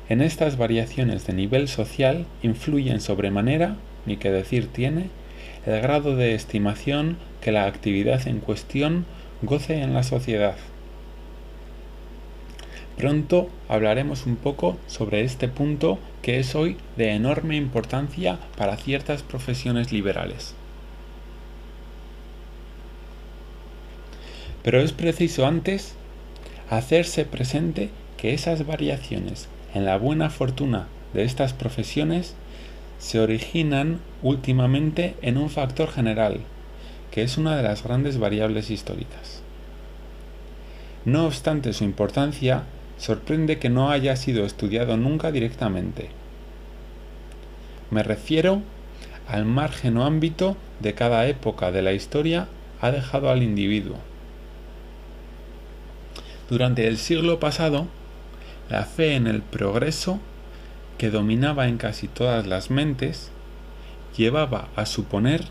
En estas variaciones de nivel social influyen sobremanera, ni que decir tiene, el grado de estimación que la actividad en cuestión goce en la sociedad. Pronto hablaremos un poco sobre este punto que es hoy de enorme importancia para ciertas profesiones liberales. Pero es preciso antes hacerse presente que esas variaciones en la buena fortuna de estas profesiones se originan últimamente en un factor general, que es una de las grandes variables históricas. No obstante su importancia, sorprende que no haya sido estudiado nunca directamente. Me refiero al margen o ámbito de cada época de la historia ha dejado al individuo. Durante el siglo pasado, la fe en el progreso, que dominaba en casi todas las mentes, llevaba a suponer,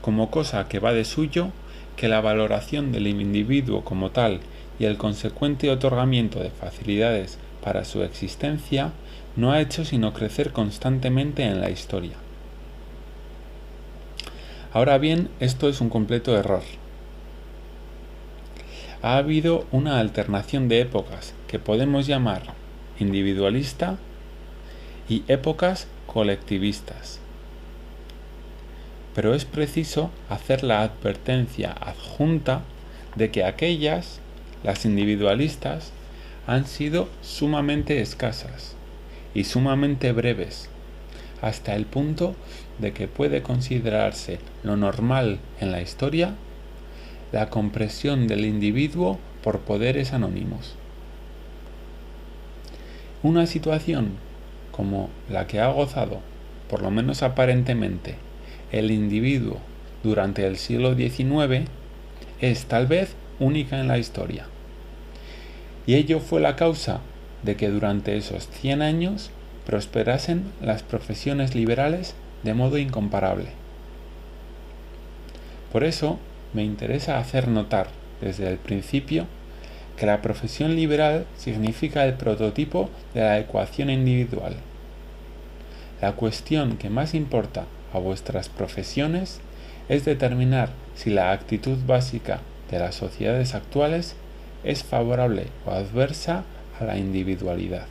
como cosa que va de suyo, que la valoración del individuo como tal y el consecuente otorgamiento de facilidades para su existencia no ha hecho sino crecer constantemente en la historia. Ahora bien, esto es un completo error. Ha habido una alternación de épocas que podemos llamar individualista y épocas colectivistas. Pero es preciso hacer la advertencia adjunta de que aquellas, las individualistas, han sido sumamente escasas y sumamente breves, hasta el punto de que puede considerarse lo normal en la historia la compresión del individuo por poderes anónimos. Una situación como la que ha gozado, por lo menos aparentemente, el individuo durante el siglo XIX es tal vez única en la historia. Y ello fue la causa de que durante esos 100 años prosperasen las profesiones liberales de modo incomparable. Por eso, me interesa hacer notar desde el principio que la profesión liberal significa el prototipo de la ecuación individual. La cuestión que más importa a vuestras profesiones es determinar si la actitud básica de las sociedades actuales es favorable o adversa a la individualidad.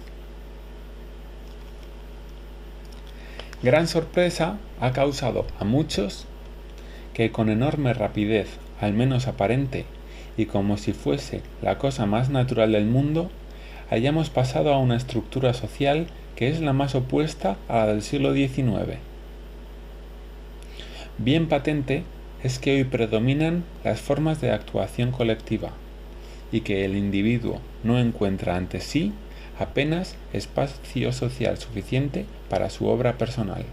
Gran sorpresa ha causado a muchos que con enorme rapidez, al menos aparente, y como si fuese la cosa más natural del mundo, hayamos pasado a una estructura social que es la más opuesta a la del siglo XIX. Bien patente es que hoy predominan las formas de actuación colectiva, y que el individuo no encuentra ante sí apenas espacio social suficiente para su obra personal.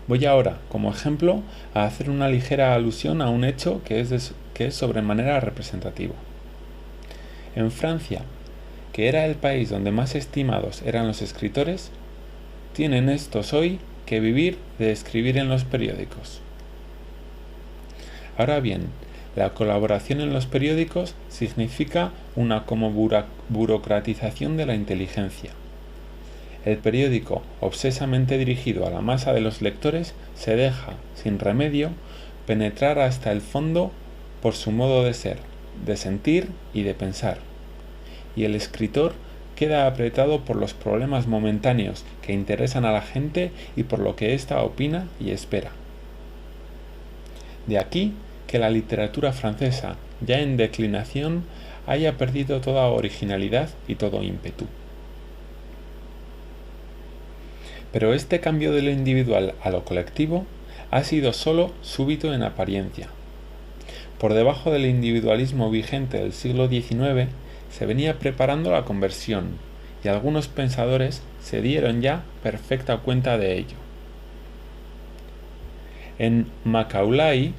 Voy ahora, como ejemplo, a hacer una ligera alusión a un hecho que es sobremanera representativo. En Francia, que era el país donde más estimados eran los escritores, tienen estos hoy que vivir de escribir en los periódicos. Ahora bien, la colaboración en los periódicos significa una como burocratización de la inteligencia. El periódico, obsesamente dirigido a la masa de los lectores, se deja, sin remedio, penetrar hasta el fondo por su modo de ser, de sentir y de pensar. Y el escritor queda apretado por los problemas momentáneos que interesan a la gente y por lo que ésta opina y espera. De aquí que la literatura francesa, ya en declinación, haya perdido toda originalidad y todo ímpetu. Pero este cambio de lo individual a lo colectivo ha sido sólo súbito en apariencia. Por debajo del individualismo vigente del siglo XIX se venía preparando la conversión, y algunos pensadores se dieron ya perfecta cuenta de ello. En Macaulay,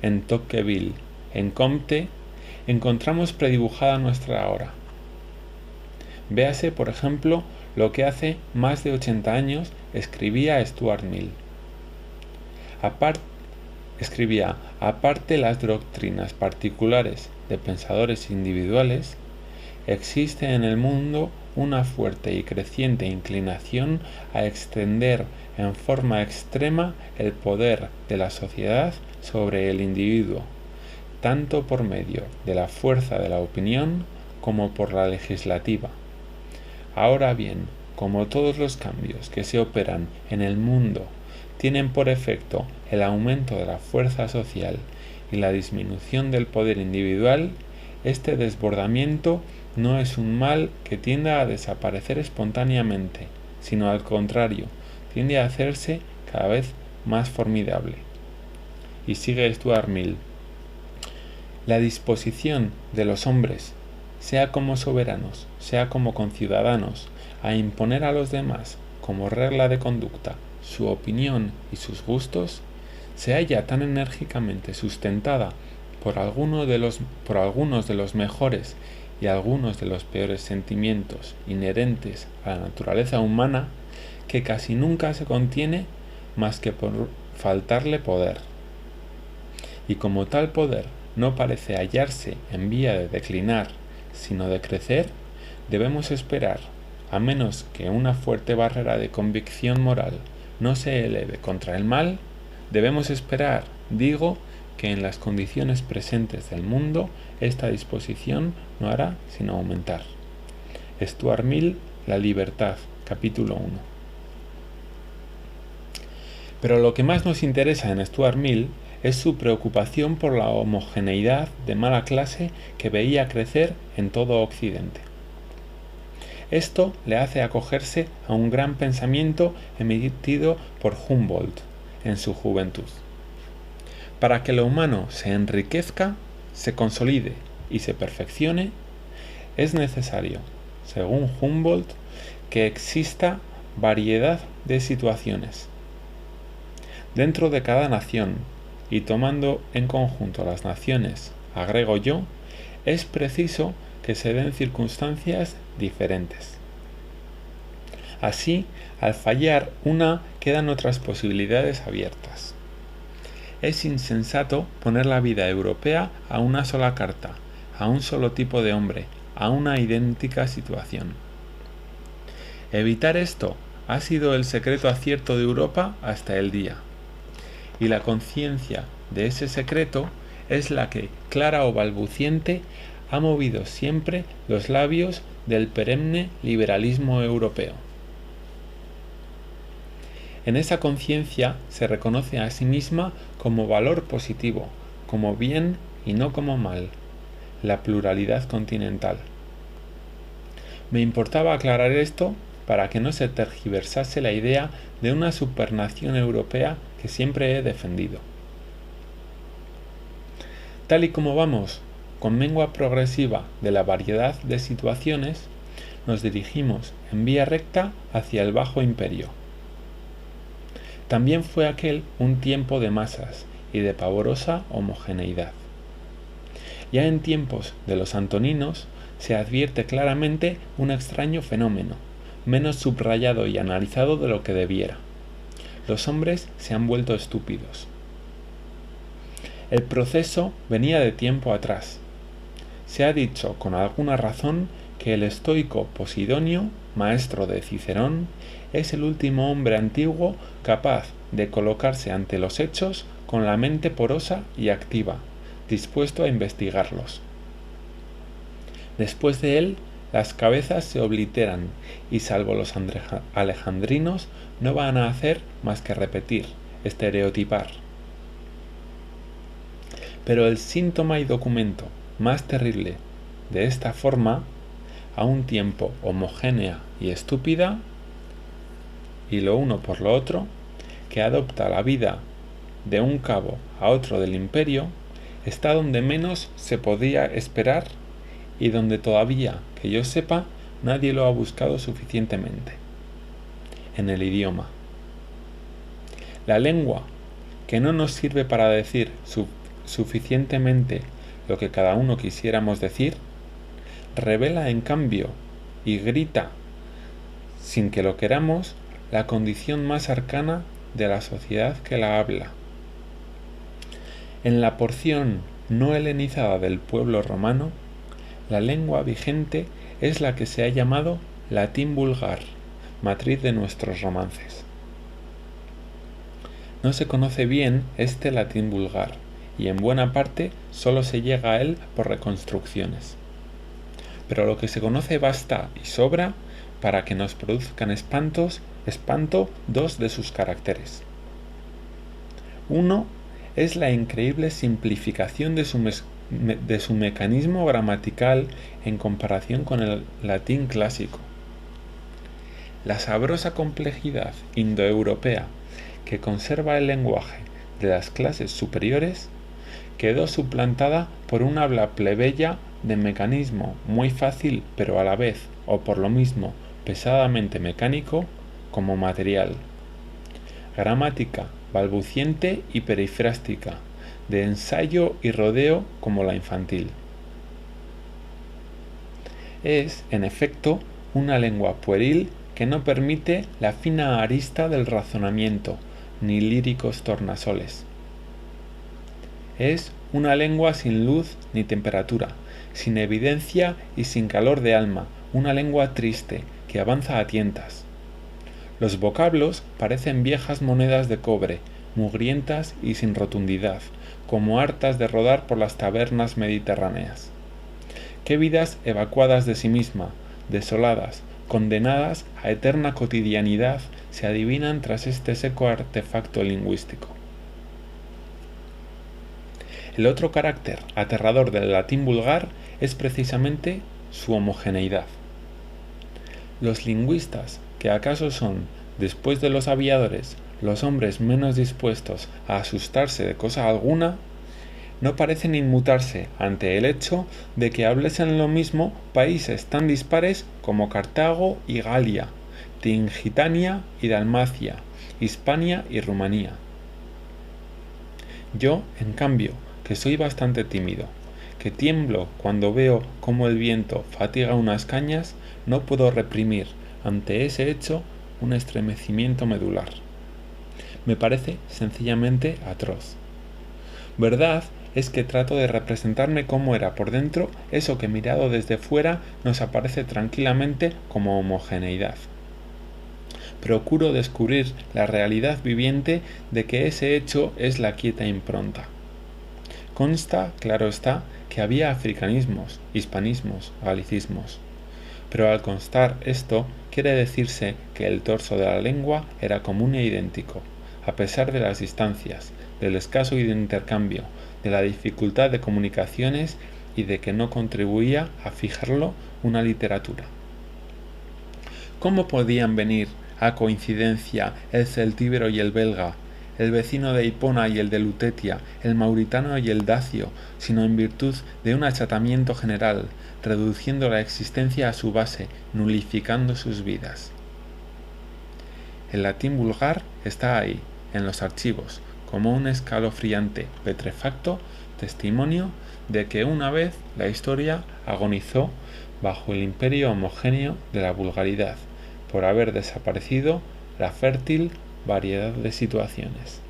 en Tocqueville, en Comte, encontramos predibujada nuestra hora. Véase, por ejemplo, lo que hace más de 80 años escribía Stuart Mill. Escribía, aparte las doctrinas particulares de pensadores individuales, existe en el mundo una fuerte y creciente inclinación a extender en forma extrema el poder de la sociedad sobre el individuo, tanto por medio de la fuerza de la opinión como por la legislativa. Ahora bien, como todos los cambios que se operan en el mundo tienen por efecto el aumento de la fuerza social y la disminución del poder individual, este desbordamiento no es un mal que tienda a desaparecer espontáneamente, sino al contrario, tiende a hacerse cada vez más formidable. Y sigue Stuart Mill. La disposición de los hombres, sea como soberanos, sea como conciudadanos, a imponer a los demás como regla de conducta su opinión y sus gustos, se halla tan enérgicamente sustentada por algunos de los mejores y algunos de los peores sentimientos inherentes a la naturaleza humana, que casi nunca se contiene más que por faltarle poder. Y como tal poder no parece hallarse en vía de declinar, sino de crecer, debemos esperar, a menos que una fuerte barrera de convicción moral no se eleve contra el mal, debemos esperar, digo, que en las condiciones presentes del mundo esta disposición no hará sino aumentar. Stuart Mill, La libertad, capítulo 1. Pero lo que más nos interesa en Stuart Mill es su preocupación por la homogeneidad de mala clase que veía crecer en todo Occidente. Esto le hace acogerse a un gran pensamiento emitido por Humboldt en su juventud. Para que lo humano se enriquezca, se consolide y se perfeccione, es necesario, según Humboldt, que exista variedad de situaciones. Dentro de cada nación, y tomando en conjunto las naciones, agrego yo, es preciso que se den circunstancias diferentes. Así, al fallar una, quedan otras posibilidades abiertas. Es insensato poner la vida europea a una sola carta, a un solo tipo de hombre, a una idéntica situación. Evitar esto ha sido el secreto acierto de Europa hasta el día. Y la conciencia de ese secreto es la que, clara o balbuciente, ha movido siempre los labios del perenne liberalismo europeo. En esa conciencia se reconoce a sí misma como valor positivo, como bien y no como mal, la pluralidad continental. Me importaba aclarar esto para que no se tergiversase la idea de una supernación europea que siempre he defendido. Tal y como vamos, con mengua progresiva de la variedad de situaciones, nos dirigimos en vía recta hacia el Bajo Imperio. También fue aquel un tiempo de masas y de pavorosa homogeneidad. Ya en tiempos de los antoninos se advierte claramente un extraño fenómeno, menos subrayado y analizado de lo que debiera. Los hombres se han vuelto estúpidos. El proceso venía de tiempo atrás. Se ha dicho con alguna razón que el estoico Posidonio, maestro de Cicerón, es el último hombre antiguo capaz de colocarse ante los hechos con la mente porosa y activa, dispuesto a investigarlos. Después de él, las cabezas se obliteran y salvo los alejandrinos no van a hacer más que repetir, estereotipar. Pero el síntoma y documento más terrible de esta forma, a un tiempo homogénea y estúpida, y lo uno por lo otro, que adopta la vida de un cabo a otro del imperio, está donde menos se podía esperar y donde todavía, que yo sepa, nadie lo ha buscado suficientemente: en el idioma. La lengua, que no nos sirve para decir suficientemente lo que cada uno quisiéramos decir, revela en cambio y grita, sin que lo queramos, la condición más arcana de la sociedad que la habla. En la porción no helenizada del pueblo romano, la lengua vigente es la que se ha llamado latín vulgar, matriz de nuestros romances. No se conoce bien este latín vulgar, y en buena parte solo se llega a él por reconstrucciones. Pero lo que se conoce basta y sobra para que nos produzcan espanto dos de sus caracteres. Uno es la increíble simplificación de su mecanismo gramatical en comparación con el latín clásico. La sabrosa complejidad indoeuropea que conserva el lenguaje de las clases superiores quedó suplantada por un habla plebeya de mecanismo muy fácil pero a la vez, o por lo mismo, pesadamente mecánico como material. Gramática balbuciente y perifrástica, de ensayo y rodeo como la infantil. Es, en efecto, una lengua pueril que no permite la fina arista del razonamiento, ni líricos tornasoles. Es una lengua sin luz ni temperatura, sin evidencia y sin calor de alma, una lengua triste, que avanza a tientas. Los vocablos parecen viejas monedas de cobre, mugrientas y sin rotundidad, como hartas de rodar por las tabernas mediterráneas. Qué vidas evacuadas de sí misma, desoladas, condenadas a eterna cotidianidad, se adivinan tras este seco artefacto lingüístico. El otro carácter aterrador del latín vulgar es precisamente su homogeneidad. Los lingüistas, que acaso son, después de los aviadores, los hombres menos dispuestos a asustarse de cosa alguna, no parecen inmutarse ante el hecho de que hablesen lo mismo países tan dispares como Cartago y Galia, Tingitania y Dalmacia, Hispania y Rumanía. Yo, en cambio, que soy bastante tímido, que tiemblo cuando veo cómo el viento fatiga unas cañas, no puedo reprimir ante ese hecho un estremecimiento medular. Me parece sencillamente atroz. Verdad es que trato de representarme cómo era por dentro eso que mirado desde fuera nos aparece tranquilamente como homogeneidad. Procuro descubrir la realidad viviente de que ese hecho es la quieta impronta. Consta, claro está, que había africanismos, hispanismos, galicismos. Pero al constar esto, quiere decirse que el torso de la lengua era común e idéntico, a pesar de las distancias, del escaso intercambio, de la dificultad de comunicaciones y de que no contribuía a fijarlo una literatura. ¿Cómo podían venir a coincidencia el celtíbero y el belga, el vecino de Hipona y el de Lutetia, el mauritano y el dacio, sino en virtud de un achatamiento general, reduciendo la existencia a su base, nulificando sus vidas? El latín vulgar está ahí, en los archivos, como un escalofriante, petrefacto testimonio de que una vez la historia agonizó bajo el imperio homogéneo de la vulgaridad, por haber desaparecido la fértil variedad de situaciones.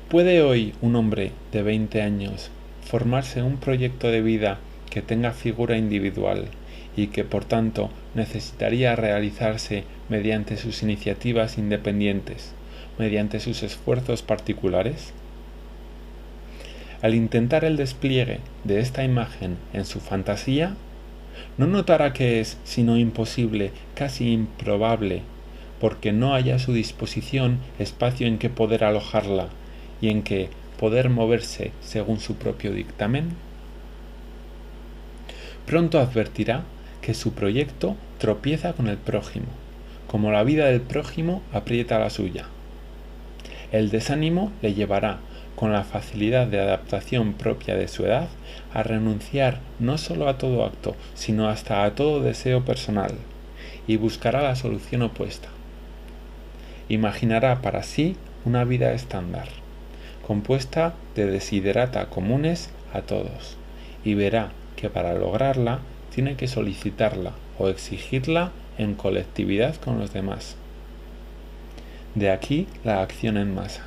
¿Puede hoy un hombre de 20 años formarse un proyecto de vida que tenga figura individual y que por tanto necesitaría realizarse mediante sus iniciativas independientes, mediante sus esfuerzos particulares? Al intentar el despliegue de esta imagen en su fantasía, no notará que es, sino imposible, casi improbable, porque no haya a su disposición espacio en que poder alojarla y en que poder moverse según su propio dictamen. Pronto advertirá que su proyecto tropieza con el prójimo, como la vida del prójimo aprieta la suya. El desánimo le llevará, con la facilidad de adaptación propia de su edad, a renunciar no solo a todo acto, sino hasta a todo deseo personal, y buscará la solución opuesta. Imaginará para sí una vida estándar, compuesta de desiderata comunes a todos, y verá que para lograrla tiene que solicitarla o exigirla en colectividad con los demás. De aquí la acción en masa.